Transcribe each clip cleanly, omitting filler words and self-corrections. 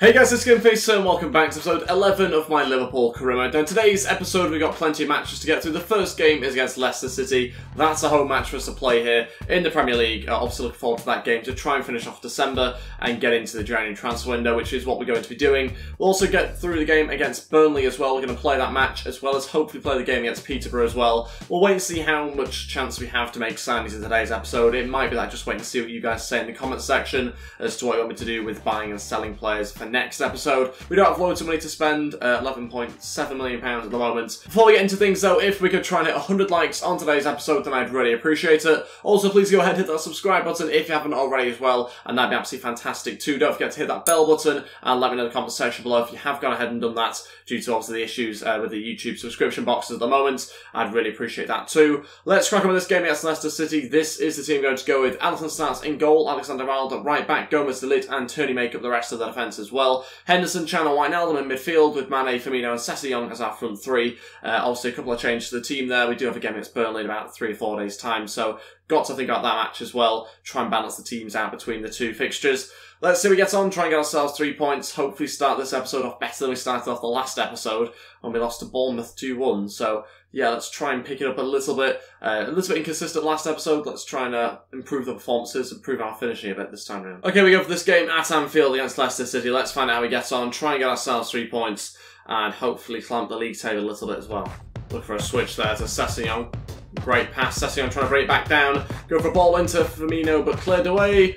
Hey guys, it's Gameface and welcome back to episode 11 of my Liverpool career mode. Now in today's episode we've got plenty of matches to get through. The first game is against Leicester City. That's a home match for us to play here in the Premier League. Obviously looking forward to that game to try and finish off December and get into the January transfer window, which is what we're going to be doing. We'll also get through the game against Burnley as well. We're going to play that match as well as hopefully play the game against Peterborough as well. We'll wait and see how much chance we have to make signings in today's episode. It might be that I just wait and see what you guys say in the comments section as to what you want me to do with buying and selling players for next episode. We don't have loads of money to spend, £11.7 million at the moment. Before we get into things though, if we could try and hit 100 likes on today's episode, then I'd really appreciate it. Also, please go ahead and hit that subscribe button if you haven't already as well, and that'd be absolutely fantastic too. Don't forget to hit that bell button and let me know in the comment section below if you have gone ahead and done that due to obviously the issues with the YouTube subscription boxes at the moment. I'd really appreciate that too. Let's crack on with this game against Leicester City. This is the team going to go with. Alisson starts in goal, Alexander-Arnold at right back, Gomez the lid, and Tierney make up the rest of the defence as well. Henderson, Chan and Wijnaldum in midfield with Mane, Firmino and Sessegnon as our front three. Obviously a couple of changes to the team there. We do have a game against Burnley in about 3 or 4 days time, so got to think about that match as well. Try and balance the teams out between the two fixtures. Let's see how we get on, try and get ourselves 3 points. Hopefully start this episode off better than we started off the last episode when we lost to Bournemouth 2-1. So yeah, let's try and pick it up a little bit. Inconsistent last episode. Let's try and improve the performances, improve our finishing a bit this time around. Okay, we go for this game at Anfield against Leicester City. Let's find out how we get on, try and get ourselves 3 points, and hopefully clamp the league table a little bit as well. Look for a switch there to Sessegnon. Great pass. Sessegnon trying to break back down. Go for a ball into Firmino, but cleared away.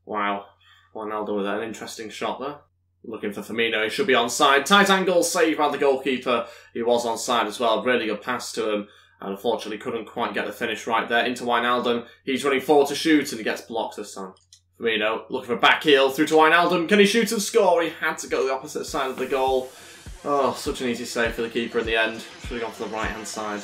Wow. Wijnaldum with an interesting shot there. Looking for Firmino, he should be onside. Tight angle, saved by the goalkeeper. He was onside as well. Really good pass to him. And unfortunately couldn't quite get the finish right there. Into Wijnaldum. He's running forward to shoot and he gets blocked this time. Firmino looking for a back heel through to Wijnaldum. Can he shoot and score? He had to go the opposite side of the goal. Oh, such an easy save for the keeper in the end. Should have gone for the right hand side.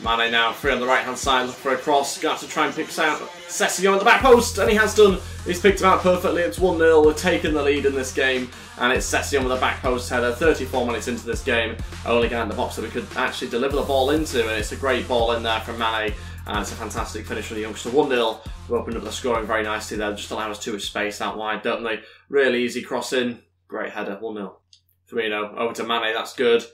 Mane now free on the right hand side, looking for a cross. Got to try and pick out Sessegnon at the back post, and he has done. He's picked him out perfectly. It's 1-0. We're taking the lead in this game, and it's Sessegnon with a back post header. 34 minutes into this game, only guy in the box that we could actually deliver the ball into, and it's a great ball in there from Mane, and it's a fantastic finish for the youngster. 1-0. We opened up the scoring very nicely there. Just allow us too much space out wide, don't they? Really easy cross in. Great header. 1-0. Firmino over to Mane. That's good.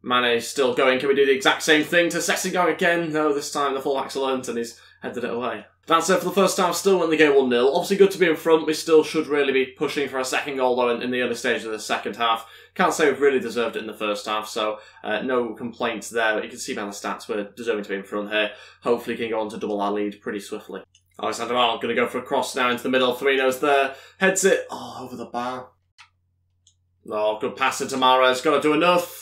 Mane still going. Can we do the exact same thing to Sessegnon again? No, this time the fullback's learnt and he's headed it away. That's it for the first time. Still win the game 1-0. Obviously good to be in front. We still should really be pushing for a second goal though in the early stage of the second half. Can't say we've really deserved it in the first half, so no complaints there. But you can see by the stats we're deserving to be in front here. Hopefully can go on to double our lead pretty swiftly. Alexander-Arnold going to go for a cross now into the middle. Firmino's there. Heads it. Oh, over the bar. Oh, good pass into Mahrez. Got to do enough.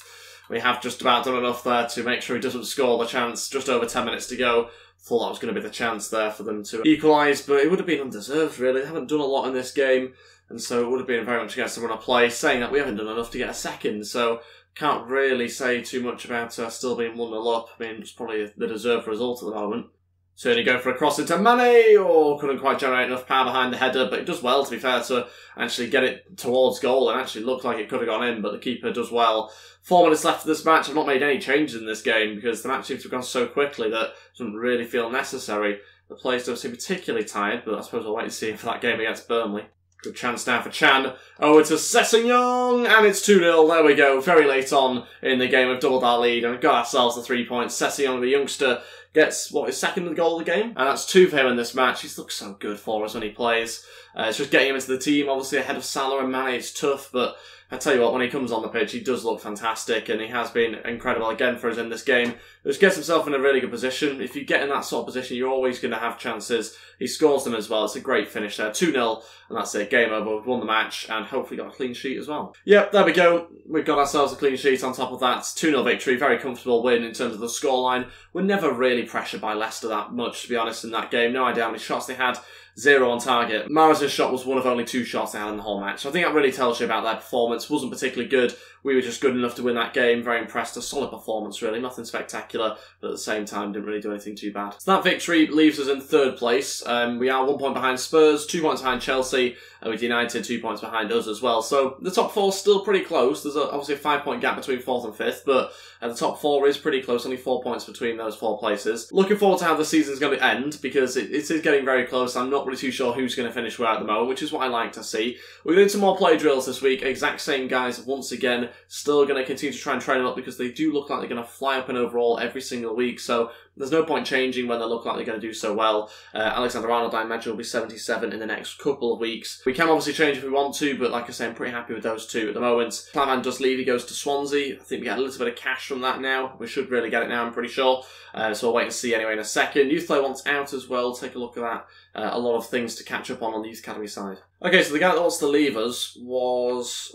We have just about done enough there to make sure he doesn't score the chance. Just over 10 minutes to go. Thought that was going to be the chance there for them to equalise, but it would have been undeserved, really. They haven't done a lot in this game, and so it would have been very much against the run of play. Saying that, we haven't done enough to get a second, so can't really say too much about still being 1-0 up. I mean, it's probably the deserved result at the moment. Certainly go for a cross into Mane, or couldn't quite generate enough power behind the header, but it does well, to be fair, to actually get it towards goal and actually looked like it could have gone in, but the keeper does well. 4 minutes left of this match. I've not made any changes in this game because the match seems to have gone so quickly that it doesn't really feel necessary. The players don't seem particularly tired, but I suppose we'll wait and see for that game against Burnley. Good chance now for Chan. Over to Sessegnon, and it's 2-0. There we go. Very late on in the game, we've doubled our lead and we've got ourselves the 3 points. Sessegnon, the youngster, gets, his second goal of the game? And that's 2 for him in this match. He's looked so good for us when he plays. It's just getting him into the team, obviously ahead of Salah and Mane. It's tough, but I tell you what, when he comes on the pitch, he does look fantastic, and he has been incredible again for us in this game. He just gets himself in a really good position. If you get in that sort of position, you're always going to have chances. He scores them as well. It's a great finish there. 2-0, and that's it. Game over. We've won the match, and hopefully got a clean sheet as well. Yep, there we go. We've got ourselves a clean sheet on top of that. 2-0 victory. Very comfortable win in terms of the scoreline. We're never really pressured by Leicester that much, to be honest, in that game. No idea how many shots they had. 0 on target. Mahrez's shot was one of only 2 shots they had in the whole match. So I think that really tells you about their performance. Wasn't particularly good. We were just good enough to win that game. Very impressed. A solid performance, really. Nothing spectacular, but at the same time, didn't really do anything too bad. So that victory leaves us in 3rd place. We are 1 point behind Spurs, 2 points behind Chelsea, and with United 2 points behind us as well. So the top 4 is still pretty close. There's obviously a 5-point gap between 4th and 5th, but the top 4 is pretty close. Only 4 points between those 4 places. Looking forward to how the season's going to end, because it is getting very close. I'm not really too sure who's going to finish where at the moment, which is what I like to see. We're doing some more play drills this week. Exact same guys once again. Still going to continue to try and train them up because they do look like they're going to fly up in overall every single week. So there's no point changing when they look like they're going to do so well. Alexander-Arnold, I imagine, will be 77 in the next couple of weeks. We can obviously change if we want to, but like I say, I'm pretty happy with those two at the moment. Clavan does leave. He goes to Swansea. I think we get a little bit of cash from that now. We should really get it now, I'm pretty sure. So we'll wait and see anyway in a second. Youth Play wants out as well. Take a look at that. A lot of things to catch up on the Youth Academy side. Okay, so the guy that wants to leave us was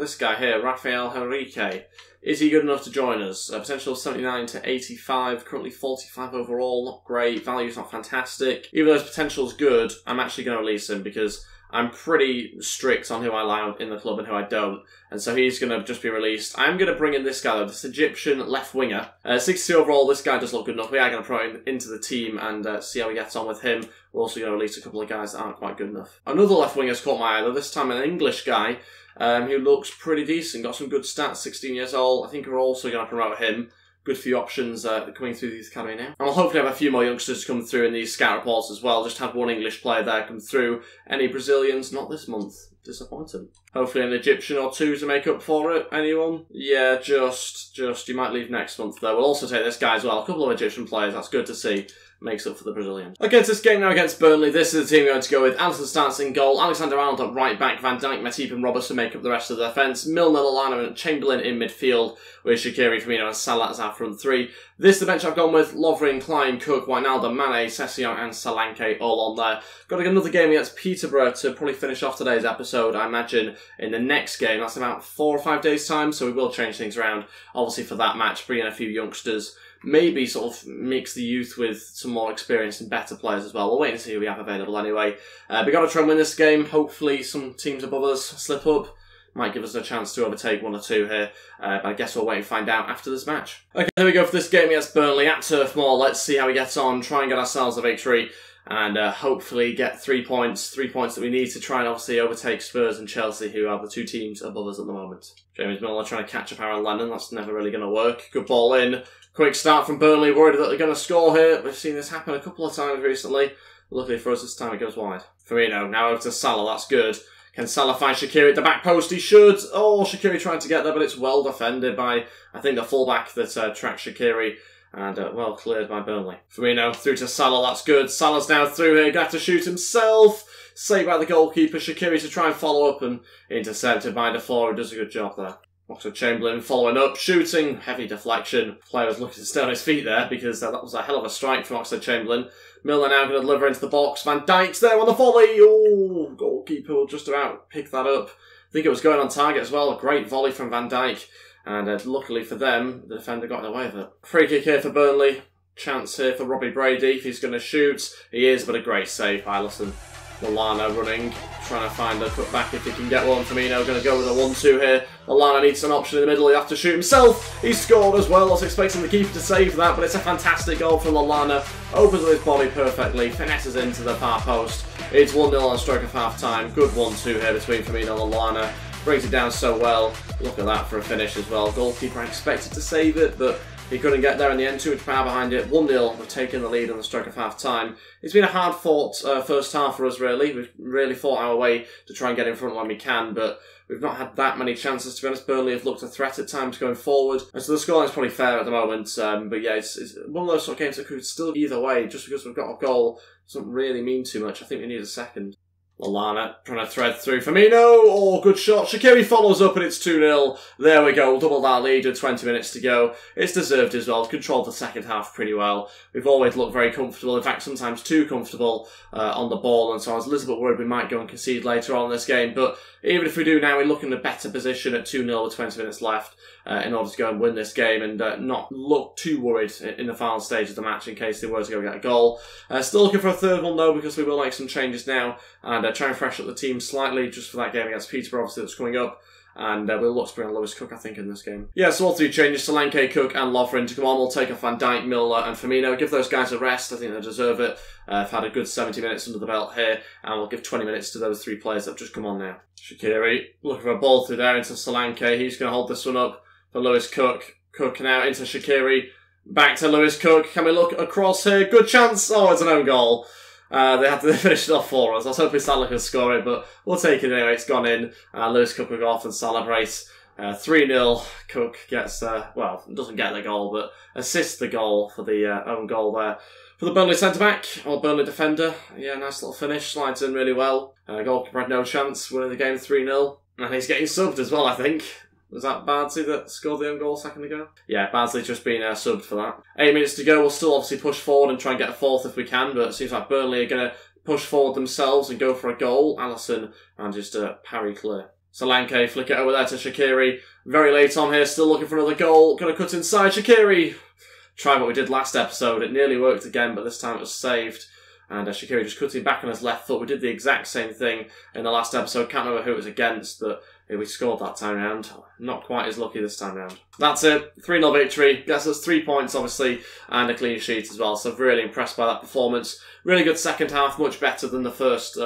this guy here, Rafael Henrique. Is he good enough to join us? Potential of 79 to 85, currently 45 overall, not great, value's not fantastic. Even though his potential's good, I'm actually going to release him because I'm pretty strict on who I allow in the club and who I don't. And so he's going to just be released. I'm going to bring in this guy though, this Egyptian left winger. 62 overall, this guy does look good enough. We are going to put him into the team and see how he gets on with him. We're also going to release a couple of guys that aren't quite good enough. Another left winger's caught my eye though, this time an English guy. Who looks pretty decent, got some good stats, 16 years old. I think we're also going to promote him. Good few options coming through the Youth Academy now. And we'll hopefully have a few more youngsters come through in these scout reports as well. Just had one English player there come through. Any Brazilians? Not this month. Disappointing. Hopefully an Egyptian or two to make up for it. Anyone? Yeah, just. You might leave next month though. We'll also take this guy as well. A couple of Egyptian players, that's good to see. Makes up for the Brazilian. Okay, to this game now against Burnley. This is the team we're going to go with. Alisson starts in goal. Alexander-Arnold at right back. Van Dijk, Matip and Robertson make up the rest of the defence. Milner, Lallana and Chamberlain in midfield with Shaqiri, Firmino and Salah as our front three. This is the bench I've gone with. Lovren, Klein, Cook, Wijnaldum, Mane, Sessegnon and Solanke all on there. Got another game against Peterborough to probably finish off today's episode, I imagine, in the next game. That's about 4 or 5 days' time, so we will change things around, obviously, for that match, bring in a few youngsters. Maybe sort of mix the youth with some more experienced and better players as well. We'll wait and see who we have available anyway. We've got to try and win this game. Hopefully some teams above us slip up. Might give us a chance to overtake 1 or 2 here. But I guess we'll wait and find out after this match. Okay, here we go for this game against Burnley at Turf Moor. Let's see how we get on. Try and get ourselves a victory. And hopefully get 3 points. 3 points that we need to try and obviously overtake Spurs and Chelsea, who are the 2 teams above us at the moment. James Milner trying to catch up Aaron Lennon. That's never really going to work. Good ball in. Quick start from Burnley, worried that they're going to score here. We've seen this happen a couple of times recently. Luckily for us, this time it goes wide. Firmino, now over to Salah, that's good. Can Salah find Shaqiri at the back post? He should. Oh, Shaqiri trying to get there, but it's well defended by, I think, the fullback that tracked Shaqiri. And well cleared by Burnley. Firmino through to Salah, that's good. Salah's now through here, going to have to shoot himself. Saved by the goalkeeper, Shaqiri to try and follow up and intercepted by Defoe, who does a good job there. Oxford-Chamberlain following up, shooting, heavy deflection. Player was looking to stay on his feet there because that was a hell of a strike from Oxford-Chamberlain. Milner now going to deliver into the box. Van Dijk's there on the volley. Oh, goalkeeper will just about pick that up. I think it was going on target as well. A great volley from Van Dijk. And luckily for them, the defender got away with it. Free kick here for Burnley. Chance here for Robbie Brady if he's going to shoot. He is, but a great save by Alisson. Lallana running, trying to find a cutback if he can get one. Firmino going to go with a 1-2 here. Lallana needs an option in the middle. He'll have to shoot himself. He scored as well. I was expecting the keeper to save that, but it's a fantastic goal from Lallana. Opens with his body perfectly, finesses into the far post. It's 1-0 on stroke of half time. Good 1-2 here between Firmino and Lallana. Brings it down so well. Look at that for a finish as well. Goalkeeper expected to save it, but he couldn't get there in the end. Too much power behind it. 1-0. We're taking the lead on the stroke of half time. It's been a hard fought first half for us, really. We've really fought our way to try and get in front when we can, but we've not had that many chances, to be honest. Burnley have looked a threat at times going forward. And so the scoreline's probably fair at the moment. But yeah, it's one of those sort of games that could still either way. Just because we've got a goal doesn't really mean too much. I think we need a second. Lallana trying to thread through Firmino. Oh, good shot. Shaqiri follows up and it's 2-0. There we go. We'll double that lead with 20 minutes to go. It's deserved as well. We've controlled the second half pretty well. We've always looked very comfortable. In fact, sometimes too comfortable on the ball. And so I was a little bit worried we might go and concede later on in this game. But even if we do now, we look in a better position at 2-0 with 20 minutes left in order to go and win this game and not look too worried in the final stage of the match in case they were to go get a goal. Still looking for a third one though, because we will make some changes now and try and freshen up the team slightly just for that game against Peterborough, obviously, that's coming up. And we'll look to bring on Lewis Cook, I think, in this game. Yeah, so all 3 changes, Solanke, Cook and Lovren to come on. We'll take off Van Dijk, Milner and Firmino. Give those guys a rest. I think they deserve it. I've had a good 70 minutes under the belt here. And we'll give 20 minutes to those 3 players that have just come on now. Shaqiri looking for a ball through there into Solanke. He's going to hold this one up for Lewis Cook. Cook now into Shaqiri. Back to Lewis Cook. Can we look across here? Good chance. Oh, it's an own goal. They finished it off for us. I was hoping Salah could score it, but we'll take it anyway. It's gone in. Lewis Cook will go off and celebrate. 3-0. Cook gets, doesn't get the goal, but assists the goal for the own goal there. For the Burnley centre-back, or Burnley defender, yeah, nice little finish, slides in really well. Goalkeeper had no chance, winning the game 3-0. And he's getting subbed as well, I think. Was that Bardsley that scored the own goal a second ago? Yeah, Bardsley's just been subbed for that. 8 minutes to go, we'll still obviously push forward and try and get a fourth if we can, but it seems like Burnley are going to push forward themselves and go for a goal. Alisson manages to parry clear. Solanke flick it over there to Shaqiri. Very late on here, still looking for another goal. Going to cut inside, Shaqiri! Try what we did last episode. It nearly worked again, but this time it was saved. And Shaqiri just cutting back on his left foot. We did the exact same thing in the last episode. Can't remember who it was against, but we scored that time round. Not quite as lucky this time round. That's it. 3-0 victory. Gets us 3 points, obviously, and a clean sheet as well. So really impressed by that performance. Really good second half. Much better than the first.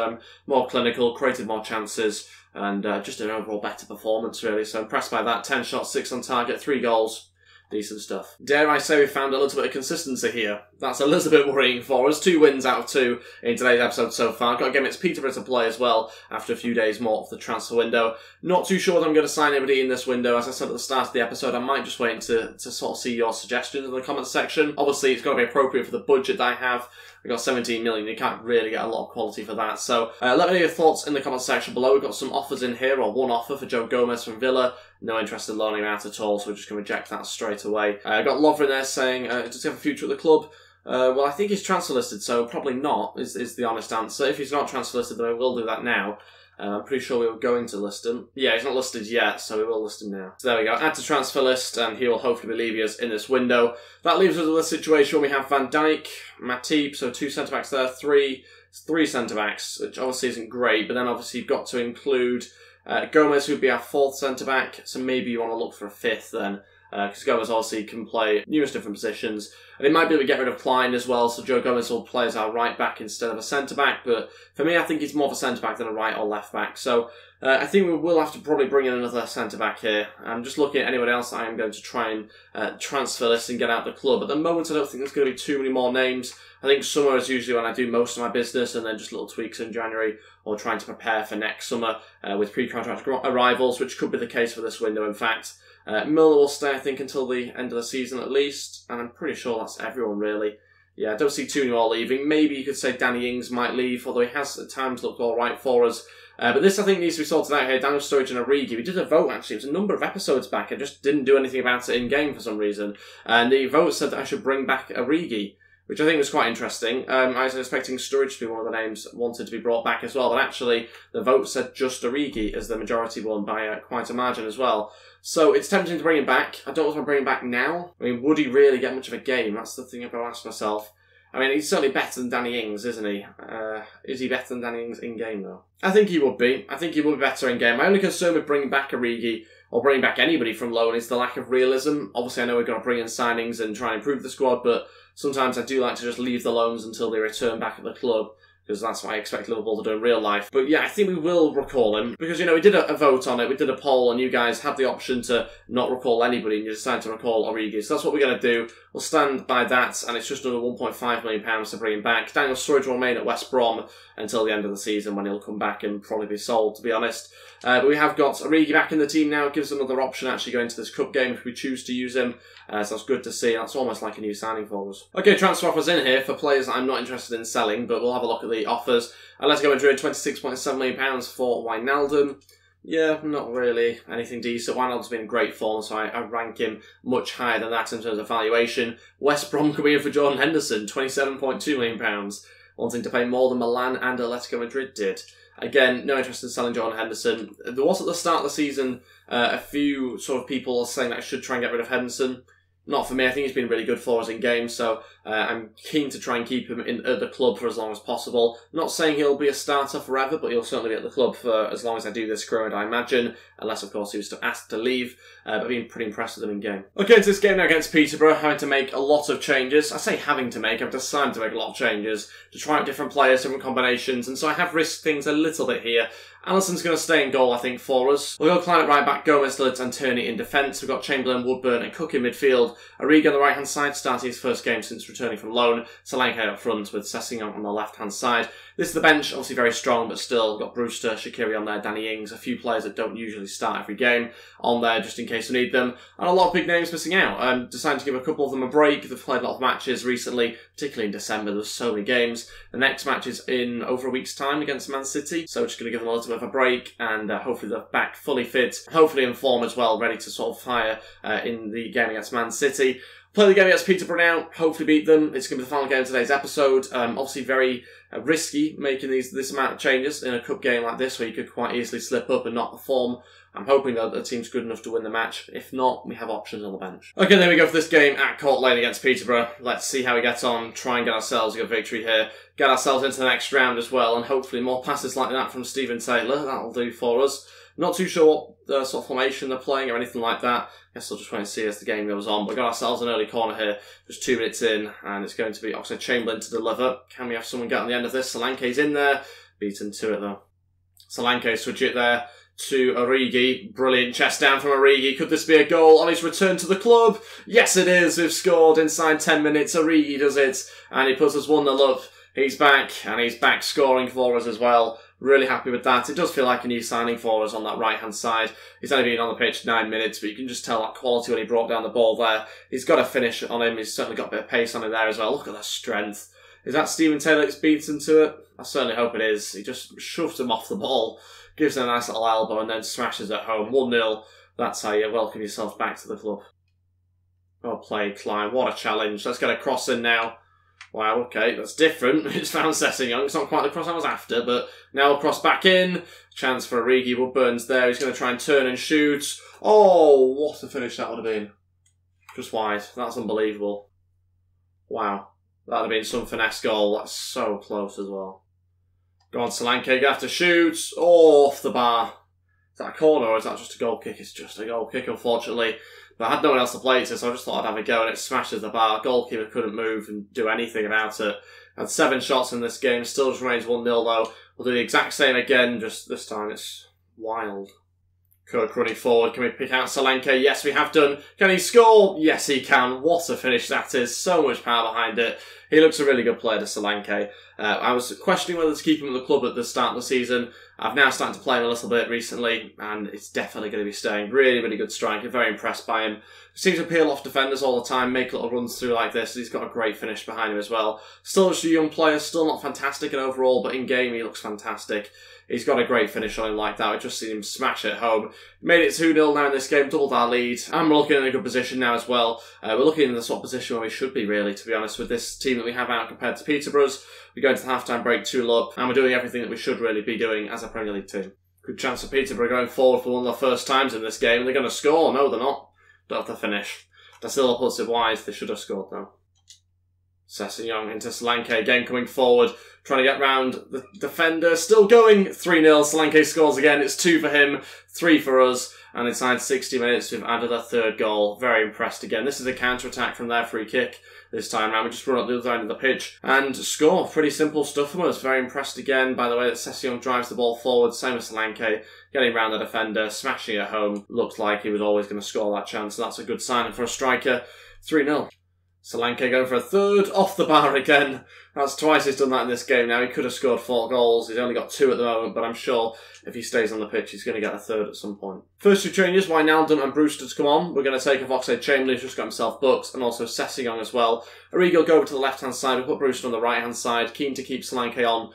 More clinical, created more chances, and just an overall better performance, really. So impressed by that. 10 shots, 6 on target, 3 goals. Decent stuff. Dare I say we found a little bit of consistency here. That's a little bit worrying for us. 2 wins out of 2 in today's episode so far. Got to give it to Peterborough to play as well after a few days more of the transfer window. Not too sure that I'm going to sign anybody in this window. As I said at the start of the episode, I might just wait to sort of see your suggestions in the comments section. Obviously, it's got to be appropriate for the budget that I have. We've got 17 million, you can't really get a lot of quality for that. So let me know your thoughts in the comments section below. We've got some offers in here, or one offer for Joe Gomez from Villa. No interest in loaning him out at all, so we're just going to reject that straight away. I got Lovren there saying, does he have a future at the club? Well, I think he's transfer listed, so probably not, is the honest answer. If he's not transfer listed, then I will do that now. I'm pretty sure we were going to list him. Yeah, he's not listed yet, so we will list him now. So there we go. Add to transfer list, and he will hopefully be leaving us in this window. That leaves us with a situation where we have Van Dijk, Matip, so 2 centre-backs there, 3 centre-backs, which obviously isn't great, but then obviously you've got to include Gomez, who'd be our 4th centre-back, so maybe you want to look for a 5th then. Because Gomez obviously can play numerous different positions. And it might be able to get rid of Klein as well, so Joe Gomez will play as our right-back instead of a centre-back. But for me, I think he's more of a centre-back than a right or left-back. So I think we will have to probably bring in another centre-back here. I'm just looking at anyone else I am going to try and transfer list and get out of the club. At the moment, I don't think there's going to be too many more names. I think summer is usually when I do most of my business, and then just little tweaks in January, or trying to prepare for next summer with pre-contract arrivals, which could be the case for this window, in fact. Milner will stay, I think, until the end of the season at least, and I'm pretty sure that's everyone, really. Yeah, I don't see too many more leaving. Maybe you could say Danny Ings might leave, although he has at times looked alright for us. But this, I think, needs to be sorted out here. Daniel Sturridge and Origi. We did a vote, actually. It was a number of episodes back. I just didn't do anything about it in-game for some reason. And the vote said that I should bring back Origi, which I think was quite interesting. I was expecting Sturridge to be one of the names wanted to be brought back as well, but actually the vote said just Origi as the majority one by quite a margin as well. So it's tempting to bring him back. I don't know if I'm bringing him back now. I mean, would he really get much of a game? That's the thing I've got to ask myself. I mean, he's certainly better than Danny Ings, isn't he? Is he better than Danny Ings in-game, though? I think he would be. I think he would be better in-game. My only concern with bringing back Origi, or bringing back anybody from loan, is the lack of realism. Obviously, I know we're going to bring in signings and try and improve the squad, but sometimes I do like to just leave the loans until they return back at the club, because that's what I expect Liverpool to do in real life. But yeah, I think we will recall him, because, you know, we did a vote on it, we did a poll, and you guys had the option to not recall anybody, and you decided to recall Origi. So that's what we're going to do. We'll stand by that, and it's just another £1.5 million to bring him back. Daniel Sturridge will remain at West Brom until the end of the season, when he'll come back and probably be sold, to be honest. But we have got Origi back in the team now. It gives us another option actually going to this cup game if we choose to use him. So that's good to see. That's almost like a new signing for us. Okay, transfer offers in here for players that I'm not interested in selling, but we'll have a look at the offers. Atletico Madrid, £26.7 million for Wijnaldum. Yeah, not really anything decent. Wijnaldum's been in great form, so I rank him much higher than that in terms of valuation. West Brom coming in for Jordan Henderson, £27.2 million, wanting to pay more than Milan and Atletico Madrid did. Again, no interest in selling Jordan Henderson. There was at the start of the season a few sort of people saying that I should try and get rid of Henderson. Not for me. I think he's been really good for us in games, so I'm keen to try and keep him at the club for as long as possible. Not saying he'll be a starter forever, but he'll certainly be at the club for as long as I do this career, I imagine, unless, of course, he was asked to leave. But I've been pretty impressed with him in game. Okay, into this game now against Peterborough, having to make a lot of changes. I say having to make, I've decided to make a lot of changes to try out different players, different combinations, and so I have risked things a little bit here. Alisson's going to stay in goal, I think, for us. We'll go Klein at right back, Gomez, Lids and Tierney in defence. We've got Chamberlain, Woodburn and Cook in midfield. Origi on the right-hand side, starting his first game since returning from loan. Solanke up front with Sessegnon on the left-hand side. This is the bench, obviously very strong, but still got Brewster, Shaqiri on there, Danny Ings, a few players that don't usually start every game on there just in case we need them. And a lot of big names missing out. Decided to give a couple of them a break. They've played a lot of matches recently, particularly in December. There's so many games. The next match is in over a week's time against Man City, so we're just going to give them a little bit of a break, and hopefully they're back fully fit, hopefully in form as well, ready to sort of fire in the game against Man City. Play the game against Peterborough now, hopefully beat them. It's going to be the final game of today's episode. Obviously very risky making this amount of changes in a cup game like this where you could quite easily slip up and not perform. I'm hoping that the team's good enough to win the match. If not, we have options on the bench. Okay, there we go for this game at Court Lane against Peterborough. Let's see how we get on, try and get ourselves a good victory here, get ourselves into the next round as well, and hopefully more passes like that from Stephen Taylor. That'll do for us. Not too sure what sort of formation they're playing or anything like that. Guess I'll just wait and see as the game goes on. But we've got ourselves an early corner here, just 2 minutes in, and it's going to be Oxlade Chamberlain to deliver. Can we have someone get on the end of this? Solanke's in there, beaten to it though. Solanke switch it there to Origi. Brilliant chest down from Origi. Could this be a goal on his return to the club? Yes, it is. We've scored inside 10 minutes. Origi does it, and he puts us 1-0 up. He's back, and he's back scoring for us as well. Really happy with that. It does feel like a new signing for us on that right-hand side. He's only been on the pitch 9 minutes, but you can just tell that quality when he brought down the ball there. He's got a finish on him. He's certainly got a bit of pace on him there as well. Look at that strength. Is that Stephen Taylor that's beaten to it? I certainly hope it is. He just shoves him off the ball, gives him a nice little elbow, and then smashes it home. 1-0. That's how you welcome yourself back to the club. Well played, Klein. What a challenge. Let's get a cross in now. Wow, okay, that's different. It's found Sessegnon. It's not quite the cross I was after, but now we'll cross back in. Chance for Origi. Woodburn's there. He's going to try and turn and shoot. Oh, what a finish that would have been. Just wide. That's unbelievable. Wow. That would have been some finesse goal. That's so close as well. Go on, Solanke. You have to shoot. Oh, off the bar. Is that a corner or is that just a goal kick? It's just a goal kick, unfortunately. But I had no one else to play it to, so I just thought I'd have a go, and it smashes the bar. Goalkeeper couldn't move and do anything about it. Had 7 shots in this game, still just remains 1-0 though. We'll do the exact same again, just this time it's wild. Kirk running forward. Can we pick out Solanke? Yes, we have done. Can he score? Yes, he can. What a finish that is. So much power behind it. He looks a really good player, to Solanke. I was questioning whether to keep him in the club at the start of the season. I've now started to play him a little bit recently, and it's definitely going to be staying. Really, really good striker. Very impressed by him. Seems to peel off defenders all the time, make little runs through like this. He's got a great finish behind him as well. Still just a young player, still not fantastic in overall, but in game he looks fantastic. He's got a great finish on him like that. We've just seen him smash it home. Made it 2-0 now in this game, doubled our lead. And we're looking in a good position now as well. We're looking in the sort of position where we should be, really, to be honest, with this team that we have out compared to Peterborough's. We go into the half-time break 2-0 up, and we're doing everything that we should really be doing as a Premier League team. Good chance for Peterborough going forward for one of their first times in this game. They're going to score. No, they're not. Don't have to finish. Da Silva puts it wide. They should have scored, though. Sessegnon into Solanke, again coming forward, trying to get round the defender, still going, 3-0, Solanke scores again, it's 2 for him, 3 for us, and inside 60 minutes we've added a 3rd goal. Very impressed again. This is a counter-attack from their free kick this time round. We just run up the other end of the pitch and score. Pretty simple stuff from us. Very impressed again by the way that Sessegnon drives the ball forward, same as Solanke, getting round the defender, smashing it home. Looks like he was always going to score that chance, so that's a good sign for a striker. 3-0. Solanke going for a 3rd, off the bar again. That's twice he's done that in this game now. He could have scored 4 goals. He's only got 2 at the moment, but I'm sure if he stays on the pitch, he's going to get a 3rd at some point. First 2 changes, Wijnaldum and Brewster to come on. We're going to take off Oxlade Chamberlain, who's just got himself booked, and also Sessegnon as well. Origi will go over to the left-hand side. We'll put Brewster on the right-hand side. Keen to keep Solanke on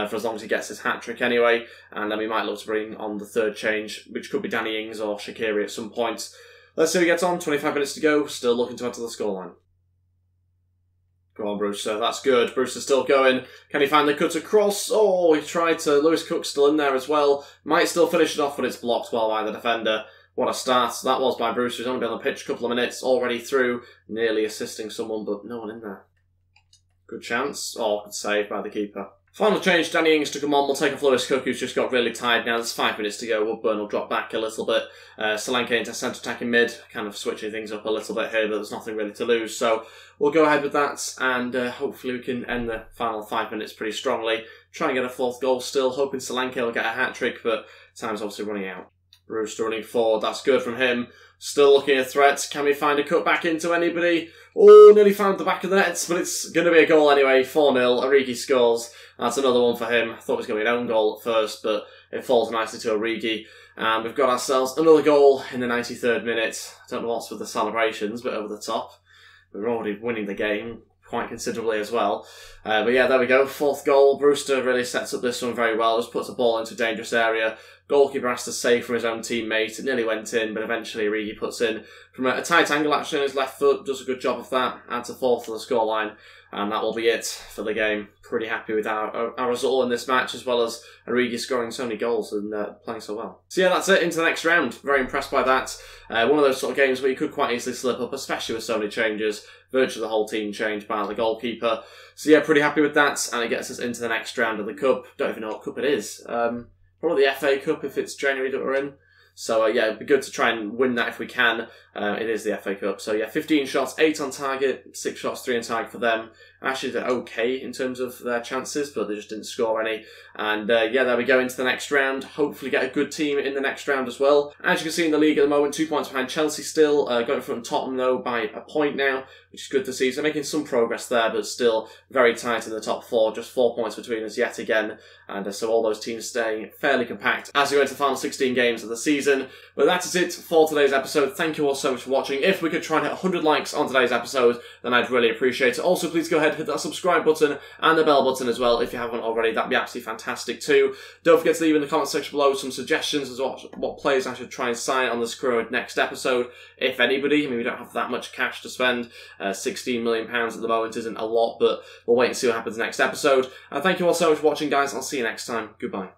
for as long as he gets his hat-trick anyway. And then we might look to bring on the 3rd change, which could be Danny Ings or Shaqiri at some point. Let's see who gets on. 25 minutes to go. Still looking to add to the scoreline. Go on, Brewster. That's good. Brewster's still going. Can he finally cut across? Oh, he tried to. Lewis Cook's still in there as well. Might still finish it off, but it's blocked well by the defender. What a start that was by Brewster. He's only been on the pitch a couple of minutes. Already through. Nearly assisting someone, but no one in there. Good chance. Oh, good save by the keeper. Final change, Danny Ings to come on. We'll take off Lewis Cook, who's just got really tired now. There's 5 minutes to go. Woodburn will drop back a little bit. Solanke into centre attacking mid, kind of switching things up a little bit here, but there's nothing really to lose. So we'll go ahead with that, and hopefully we can end the final 5 minutes pretty strongly. Try and get a 4th goal still, hoping Solanke will get a hat-trick, but time's obviously running out. Brewster running forward, that's good from him. Still looking at threats. Can we find a cut back into anybody? Oh, nearly found the back of the net, but it's going to be a goal anyway. 4-0, Origi scores. That's another one for him. I thought it was going to be an own goal at first, but it falls nicely to Origi. And we've got ourselves another goal in the 93rd minute. I don't know what's with the celebrations, but over the top. We're already winning the game quite considerably as well. But yeah, there we go. 4th goal. Brewster really sets up this one very well. Just puts the ball into a dangerous area. Goalkeeper has to save from his own teammate. It nearly went in, but eventually Origi puts in from a tight angle actually on his left foot. Does a good job of that. Adds a 4th to the scoreline. And that will be it for the game. Pretty happy with our result in this match, as well as Origi scoring so many goals and playing so well. So yeah, that's it. Into the next round. Very impressed by that. One of those sort of games where you could quite easily slip up, especially with so many changes. Virtually the whole team changed by the goalkeeper. So yeah, pretty happy with that. And it gets us into the next round of the Cup. Don't even know what cup it is. Probably the FA Cup if it's January that we're in. So yeah, it'd be good to try and win that if we can. It is the FA Cup. So yeah, 15 shots, 8 on target, 6 shots, 3 on target for them. Actually, they're okay in terms of their chances, but they just didn't score any. And yeah, there we go into the next round. Hopefully get a good team in the next round as well. As you can see in the league at the moment, 2 points behind Chelsea still. Got in front of Tottenham though by a point now, which is good to see. So making some progress there, but still very tight in the top 4. Just 4 points between us yet again. And so all those teams staying fairly compact as we go into the final 16 games of the season. But that is it for today's episode. Thank you all so much for watching. If we could try and hit 100 likes on today's episode, then I'd really appreciate it. Also, please go ahead and hit that subscribe button and the bell button as well if you haven't already. That'd be absolutely fantastic too. Don't forget to leave in the comment section below some suggestions as to what players I should try and sign on this career next episode, if anybody. I mean, we don't have that much cash to spend. £16 million at the moment isn't a lot, but we'll wait and see what happens next episode. And thank you all so much for watching, guys. I'll see you next time. Goodbye.